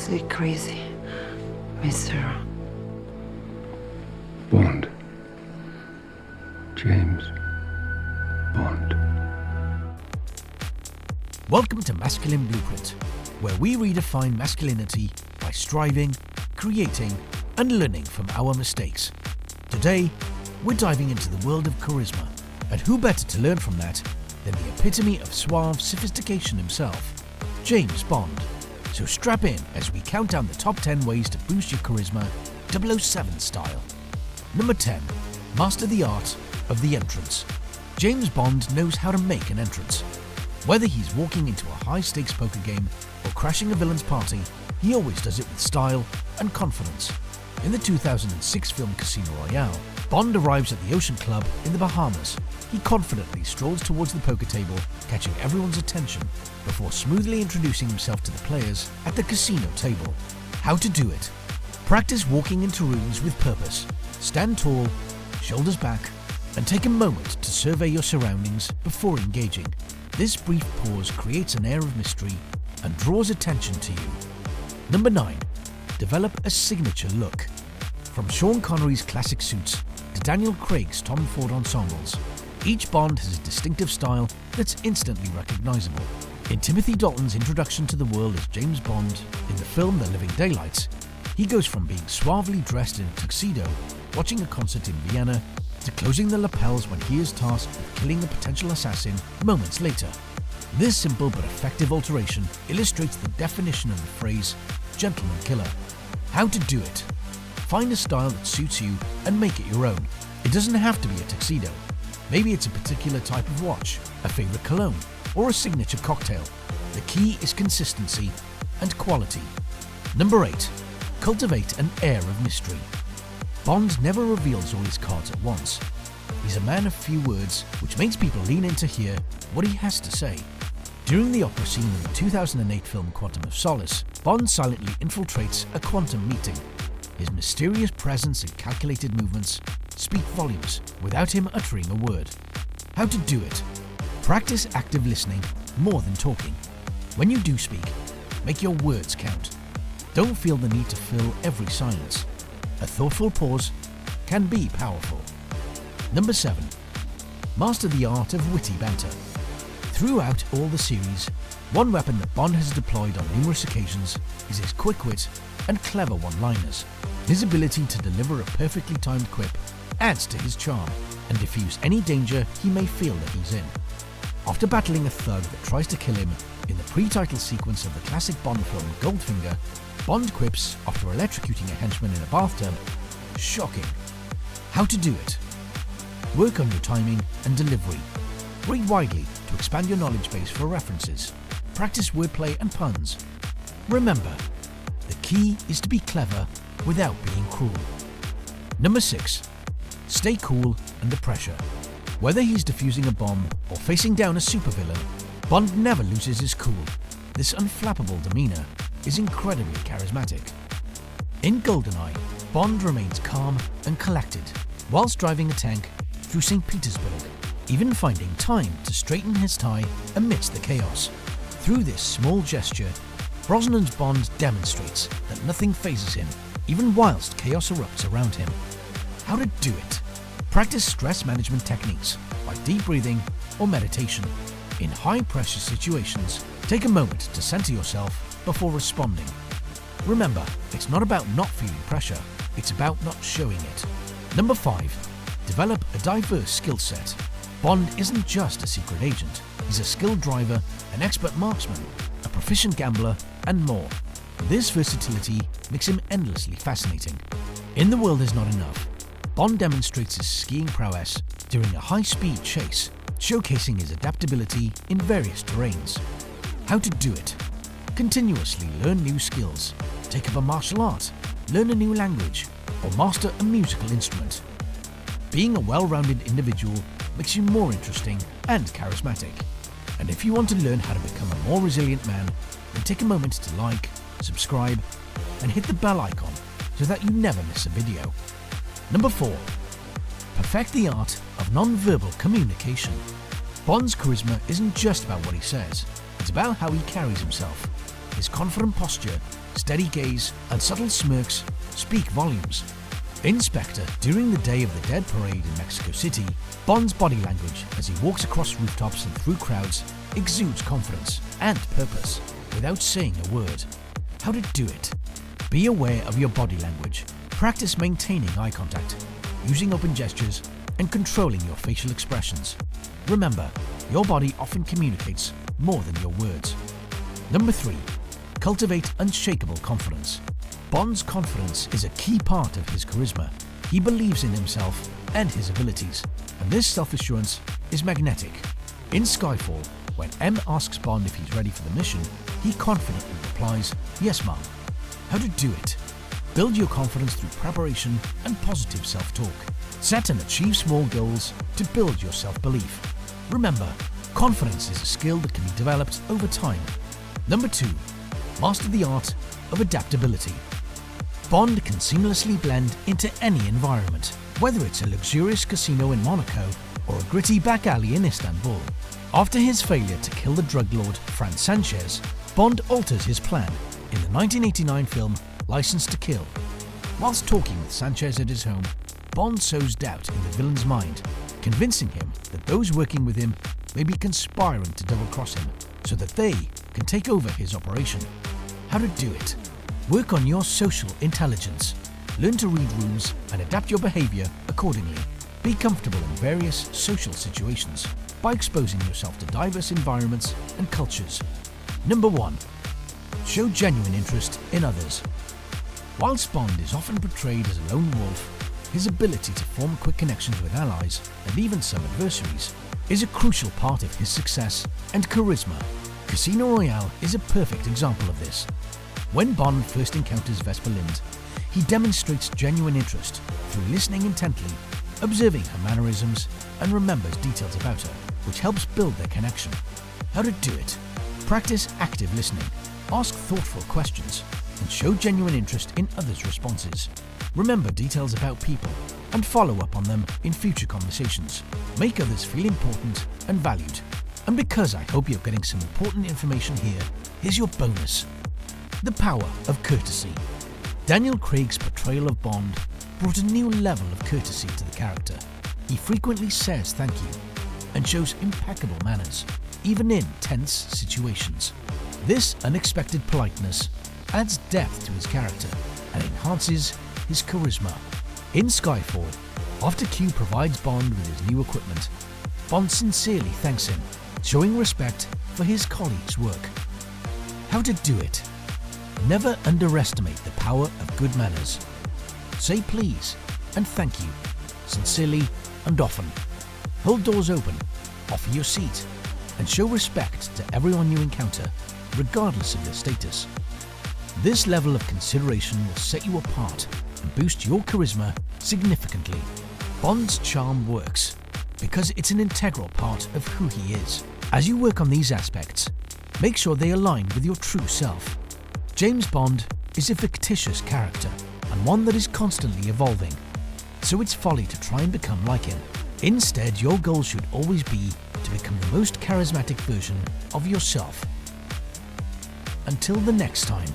seriously crazy, Mr. Bond. James Bond. Welcome to Masculine Blueprint, where we redefine masculinity by striving, creating, and learning from our mistakes. Today, we're diving into the world of charisma, and who better to learn from that than the epitome of suave sophistication himself, James Bond. So strap in as we count down the top 10 ways to boost your charisma 007 style. Number 10. Master the art of the entrance. James Bond knows how to make an entrance. Whether he's walking into a high-stakes poker game or crashing a villain's party, he always does it with style and confidence. In the 2006 film Casino Royale, Bond arrives at the Ocean Club in the Bahamas. He confidently strolls towards the poker table, catching everyone's attention before smoothly introducing himself to the players at the casino table. How to do it. Practice walking into rooms with purpose. Stand tall, shoulders back, and take a moment to survey your surroundings before engaging. This brief pause creates an air of mystery and draws attention to you. Number 9. Develop a signature look. From Sean Connery's classic suits to Daniel Craig's Tom Ford ensembles, each Bond has a distinctive style that's instantly recognizable. In Timothy Dalton's introduction to the world as James Bond in the film The Living Daylights, he goes from being suavely dressed in a tuxedo, watching a concert in Vienna, to closing the lapels when he is tasked with killing a potential assassin moments later. This simple but effective alteration illustrates the definition of the phrase, gentleman killer. How to do it. Find a style that suits you and make it your own. It doesn't have to be a tuxedo. Maybe it's a particular type of watch, a favorite cologne, or a signature cocktail. The key is consistency and quality. Number 8. Cultivate an air of mystery. Bond never reveals all his cards at once. He's a man of few words, which makes people lean in to hear what he has to say. During the opera scene in the 2008 film Quantum of Solace, Bond silently infiltrates a quantum meeting. His mysterious presence and calculated movements speak volumes without him uttering a word. How to do it. Practice active listening more than talking. When you do speak, make your words count. Don't feel the need to fill every silence. A thoughtful pause can be powerful. Number 7. Master the art of witty banter. Throughout all the series, one weapon that Bond has deployed on numerous occasions is his quick wit and clever one-liners. His ability to deliver a perfectly timed quip adds to his charm and diffuse any danger he may feel that he's in. After battling a thug that tries to kill him in the pre-title sequence of the classic Bond film Goldfinger, Bond quips after electrocuting a henchman in a bathtub, shocking. How to do it. Work on your timing and delivery. Read widely to expand your knowledge base for references. Practice wordplay and puns. Remember, the key is to be clever without being cruel. Number 6. Stay cool under pressure. Whether he's defusing a bomb or facing down a supervillain, Bond never loses his cool. This unflappable demeanor is incredibly charismatic. In GoldenEye, Bond remains calm and collected whilst driving a tank through St. Petersburg, even finding time to straighten his tie amidst the chaos. Through this small gesture, Brosnan's Bond demonstrates that nothing phases him, even whilst chaos erupts around him. How to do it. Practice stress management techniques like deep breathing or meditation. In high-pressure situations, take a moment to center yourself before responding. Remember, it's not about not feeling pressure, it's about not showing it. Number 5. Develop a diverse skill set. Bond isn't just a secret agent, he's a skilled driver, an expert marksman, a proficient gambler, and more. This versatility makes him endlessly fascinating. In The World Is Not Enough, Bond demonstrates his skiing prowess during a high-speed chase, showcasing his adaptability in various terrains. How to do it. Continuously learn new skills, take up a martial art, learn a new language, or master a musical instrument. Being a well-rounded individual makes you more interesting and charismatic. And if you want to learn how to become a more resilient man, then take a moment to like, subscribe, and hit the bell icon so that you never miss a video. Number 4. Perfect the art of non-verbal communication. Bond's charisma isn't just about what he says, it's about how he carries himself. His confident posture steady gaze, and subtle smirks speak volumes. In Spectre, during the Day of the Dead parade in Mexico City, Bond's body language as he walks across rooftops and through crowds exudes confidence and purpose without saying a word. How to do it? Be aware of your body language. Practice maintaining eye contact, using open gestures, and controlling your facial expressions. Remember, your body often communicates more than your words. Number 3. Cultivate unshakable confidence. Bond's confidence is a key part of his charisma. He believes in himself and his abilities, and this self-assurance is magnetic. In Skyfall, when M asks Bond if he's ready for the mission, he confidently replies, "Yes, ma'am." How to do it? Build your confidence through preparation and positive self-talk. Set and achieve small goals to build your self-belief. Remember, confidence is a skill that can be developed over time. Number 2. Master the art of adaptability. Bond can seamlessly blend into any environment, whether it's a luxurious casino in Monaco or a gritty back alley in Istanbul. After his failure to kill the drug lord Franz Sanchez, Bond alters his plan in the 1989 film License to Kill. Whilst talking with Sanchez at his home, Bond sows doubt in the villain's mind, convincing him that those working with him may be conspiring to double-cross him so that they can take over his operation. How to do it? Work on your social intelligence. Learn to read rooms and adapt your behavior accordingly. Be comfortable in various social situations by exposing yourself to diverse environments and cultures. Number 1. Show genuine interest in others. Whilst Bond is often portrayed as a lone wolf, his ability to form quick connections with allies and even some adversaries is a crucial part of his success and charisma. Casino Royale is a perfect example of this. When Bond first encounters Vesper Lynd, he demonstrates genuine interest through listening intently, observing her mannerisms, and remembers details about her, which helps build their connection. How to do it? Practice active listening, ask thoughtful questions, and show genuine interest in others' responses. Remember details about people and follow up on them in future conversations. Make others feel important and valued. And because I hope you're getting some important information here, here's your bonus. The power of courtesy. Daniel Craig's portrayal of Bond brought a new level of courtesy to the character. He frequently says thank you and shows impeccable manners, even in tense situations. This unexpected politeness adds depth to his character and enhances his charisma. In Skyfall, after Q provides Bond with his new equipment, Bond sincerely thanks him, showing respect for his colleagues' work. How to do it? Never underestimate the power of good manners. Say please and thank you, sincerely and often. Hold doors open, offer your seat, and show respect to everyone you encounter, regardless of their status. This level of consideration will set you apart and boost your charisma significantly. Bond's charm works because it's an integral part of who he is. As you work on these aspects, make sure they align with your true self. James Bond is a fictitious character and one that is constantly evolving, so it's folly to try and become like him. Instead, your goal should always be to become the most charismatic version of yourself. Until the next time.